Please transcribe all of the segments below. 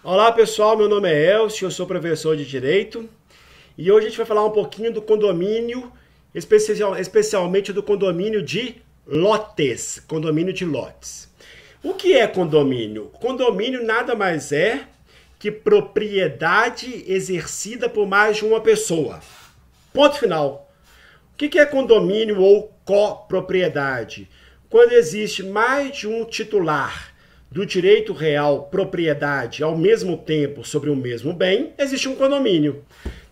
Olá pessoal, meu nome é Elcio, eu sou professor de Direito e hoje a gente vai falar um pouquinho do condomínio, especialmente do condomínio de lotes, condomínio de lotes. O que é condomínio? Condomínio nada mais é que propriedade exercida por mais de uma pessoa. Ponto final. O que é condomínio ou copropriedade? Quando existe mais de um titular do direito real propriedade ao mesmo tempo sobre o mesmo bem, existe um condomínio.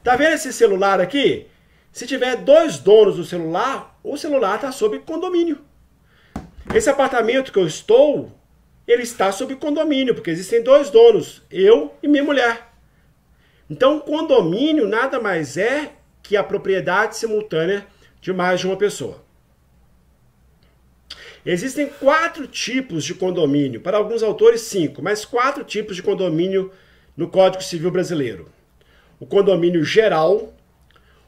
Tá vendo esse celular aqui? Se tiver dois donos do celular, o celular está sob condomínio. Esse apartamento que eu estou, ele está sob condomínio, porque existem dois donos, eu e minha mulher. Então, condomínio nada mais é que a propriedade simultânea de mais de uma pessoa. Existem 4 tipos de condomínio, para alguns autores 5, mas 4 tipos de condomínio no Código Civil Brasileiro. O condomínio geral,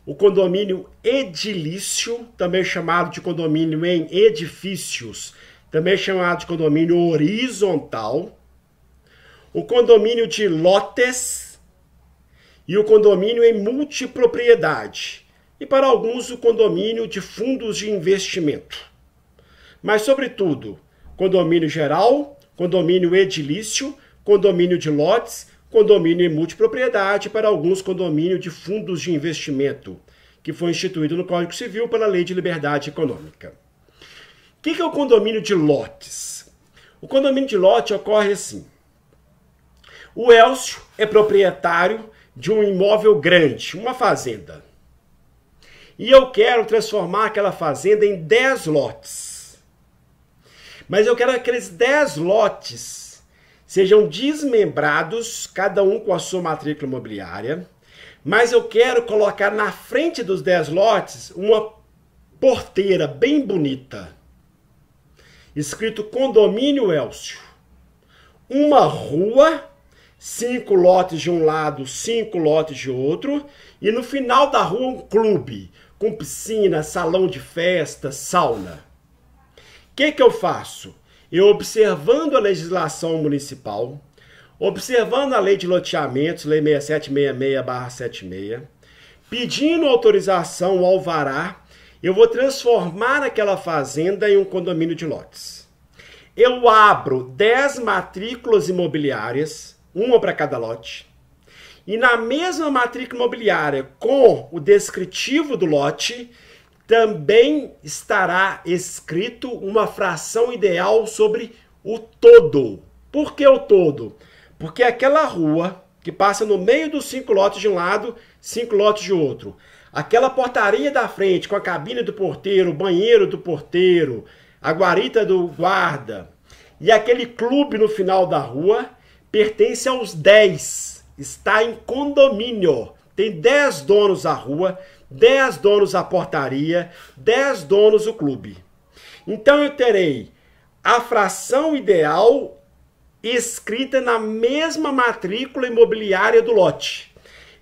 o condomínio edilício, também chamado de condomínio em edifícios, também chamado de condomínio horizontal, o condomínio de lotes e o condomínio em multipropriedade. E para alguns o condomínio de fundos de investimento. Mas, sobretudo, condomínio geral, condomínio edilício, condomínio de lotes, condomínio em multipropriedade, para alguns condomínio de fundos de investimento, que foi instituído no Código Civil pela Lei de Liberdade Econômica. O que é o condomínio de lotes? O condomínio de lote ocorre assim. O Elcio é proprietário de um imóvel grande, uma fazenda. E eu quero transformar aquela fazenda em 10 lotes. Mas eu quero que aqueles 10 lotes sejam desmembrados, cada um com a sua matrícula imobiliária, mas eu quero colocar na frente dos 10 lotes uma porteira bem bonita, escrito Condomínio Elcio. Uma rua, 5 lotes de um lado, 5 lotes de outro, e no final da rua um clube, com piscina, salão de festa, sauna. O que eu faço? Eu, observando a legislação municipal, observando a lei de loteamentos, lei 6766/76, pedindo autorização ao alvará, eu vou transformar aquela fazenda em um condomínio de lotes. Eu abro 10 matrículas imobiliárias, uma para cada lote, e na mesma matrícula imobiliária, com o descritivo do lote, também estará escrito uma fração ideal sobre o todo. Por que o todo? Porque aquela rua que passa no meio dos 5 lotes de um lado, 5 lotes de outro, aquela portaria da frente com a cabine do porteiro, o banheiro do porteiro, a guarita do guarda e aquele clube no final da rua, pertence aos 10. Está em condomínio. Tem 10 donos a rua, 10 donos a portaria, 10 donos o clube. Então eu terei a fração ideal escrita na mesma matrícula imobiliária do lote.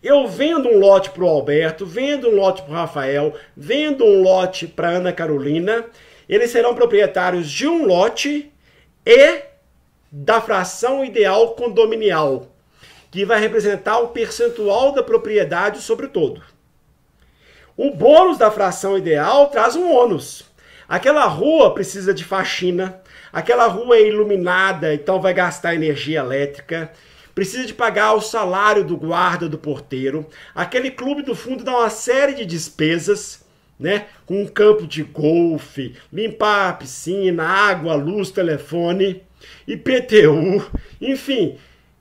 Eu vendo um lote para o Alberto, vendo um lote para o Rafael, vendo um lote para a Ana Carolina, eles serão proprietários de um lote e da fração ideal condominial, que vai representar o percentual da propriedade sobre o todo. O bônus da fração ideal traz um ônus. Aquela rua precisa de faxina, aquela rua é iluminada, então vai gastar energia elétrica, precisa de pagar o salário do guarda, do porteiro, aquele clube do fundo dá uma série de despesas, né? Com um campo de golfe, limpar a piscina, água, luz, telefone, IPTU, enfim,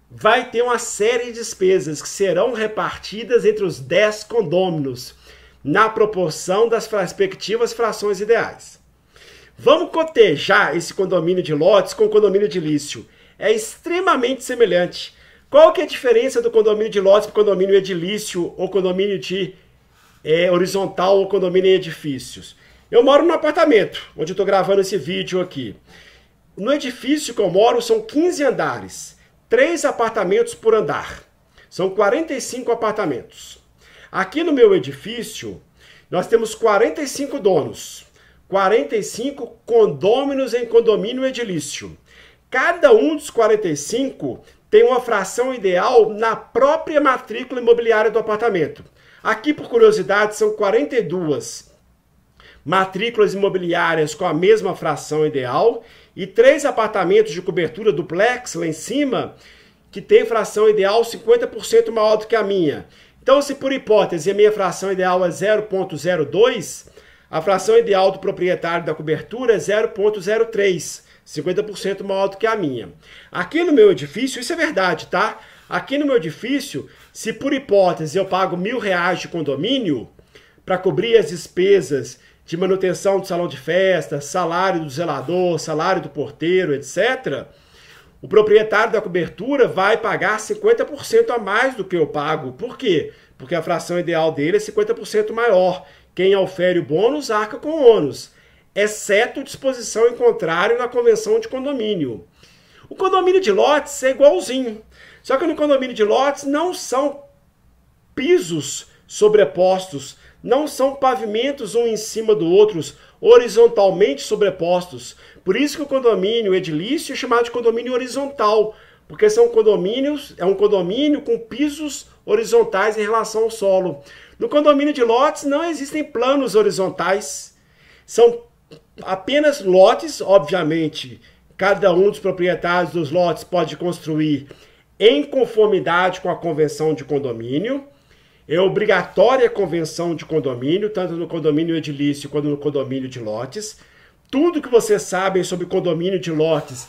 vai ter uma série de despesas que serão repartidas entre os 10 condôminos, na proporção das respectivas frações ideais. Vamos cotejar esse condomínio de lotes com o condomínio edilício. É extremamente semelhante. Qual que é a diferença do condomínio de lotes para o condomínio edilício ou condomínio de horizontal ou condomínio em edifícios? Eu moro num apartamento, onde eu estou gravando esse vídeo aqui. No edifício que eu moro são 15 andares, 3 apartamentos por andar. São 45 apartamentos. Aqui no meu edifício, nós temos 45 donos, 45 condôminos em condomínio edilício. Cada um dos 45 tem uma fração ideal na própria matrícula imobiliária do apartamento. Aqui, por curiosidade, são 42 matrículas imobiliárias com a mesma fração ideal e 3 apartamentos de cobertura duplex lá em cima que tem fração ideal 50% maior do que a minha. Então, se por hipótese a minha fração ideal é 0,02, a fração ideal do proprietário da cobertura é 0,03, 50% maior do que a minha. Aqui no meu edifício, isso é verdade, tá? Aqui no meu edifício, se por hipótese eu pago R$1.000 de condomínio para cobrir as despesas de manutenção do salão de festa, salário do zelador, salário do porteiro, etc., o proprietário da cobertura vai pagar 50% a mais do que eu pago. Por quê? Porque a fração ideal dele é 50% maior. Quem ofere o bônus arca com o ônus, exceto disposição em contrário na convenção de condomínio. O condomínio de lotes é igualzinho. Só que no condomínio de lotes não são pisos sobrepostos, não são pavimentos um em cima do outro, horizontalmente sobrepostos. Por isso que o condomínio edilício é chamado de condomínio horizontal, porque são condomínios, é um condomínio com pisos horizontais em relação ao solo. No condomínio de lotes não existem planos horizontais, são apenas lotes, obviamente. Cada um dos proprietários dos lotes pode construir em conformidade com a convenção de condomínio. É obrigatória a convenção de condomínio, tanto no condomínio edilício quanto no condomínio de lotes. Tudo que vocês sabem sobre condomínio de lotes,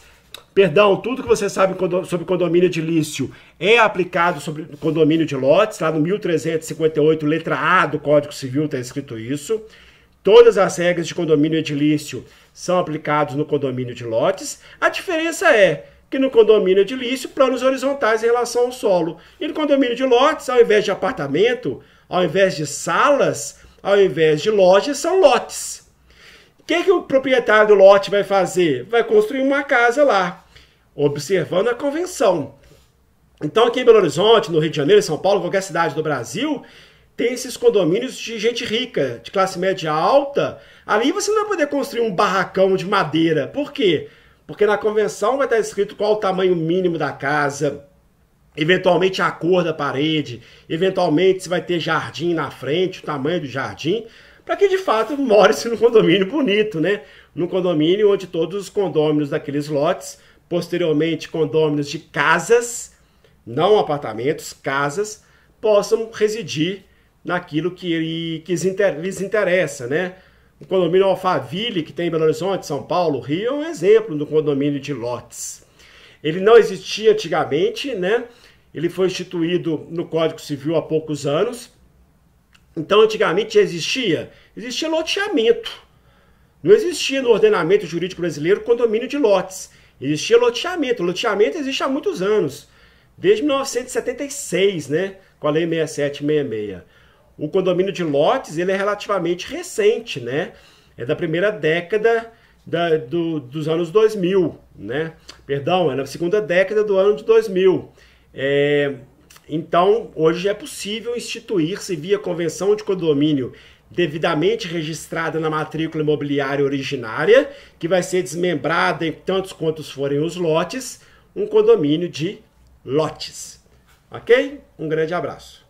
tudo que vocês sabem sobre condomínio edilício é aplicado sobre condomínio de lotes. Lá no 1358, letra A do Código Civil, está escrito isso. Todas as regras de condomínio edilício são aplicadas no condomínio de lotes. A diferença é que no condomínio edilício, planos horizontais em relação ao solo. E no condomínio de lotes, ao invés de apartamento, ao invés de salas, ao invés de lojas, são lotes. O que o proprietário do lote vai fazer? Vai construir uma casa lá, observando a convenção. Então, aqui em Belo Horizonte, no Rio de Janeiro, em São Paulo, qualquer cidade do Brasil, tem esses condomínios de gente rica, de classe média alta. Ali você não vai poder construir um barracão de madeira. Por quê? Porque na convenção vai estar escrito qual o tamanho mínimo da casa, eventualmente a cor da parede, eventualmente se vai ter jardim na frente, o tamanho do jardim, para que de fato more-se num condomínio bonito, né? Num condomínio onde todos os condôminos daqueles lotes, posteriormente condôminos de casas, não apartamentos, casas, possam residir naquilo que lhes interessa, né? O condomínio Alphaville, que tem em Belo Horizonte, São Paulo, Rio, é um exemplo do condomínio de lotes. Ele não existia antigamente, né? Ele foi instituído no Código Civil há poucos anos. Então, antigamente existia loteamento. Não existia no ordenamento jurídico brasileiro condomínio de lotes. Existia loteamento. Loteamento existe há muitos anos, desde 1976, né? Com a Lei 6766. O condomínio de lotes, ele é relativamente recente, né? É da primeira década dos anos 2000, né? Perdão, é na segunda década do ano de 2000. Então, hoje é possível instituir-se via convenção de condomínio devidamente registrada na matrícula imobiliária originária, que vai ser desmembrada em tantos quantos forem os lotes, um condomínio de lotes. Ok? Um grande abraço.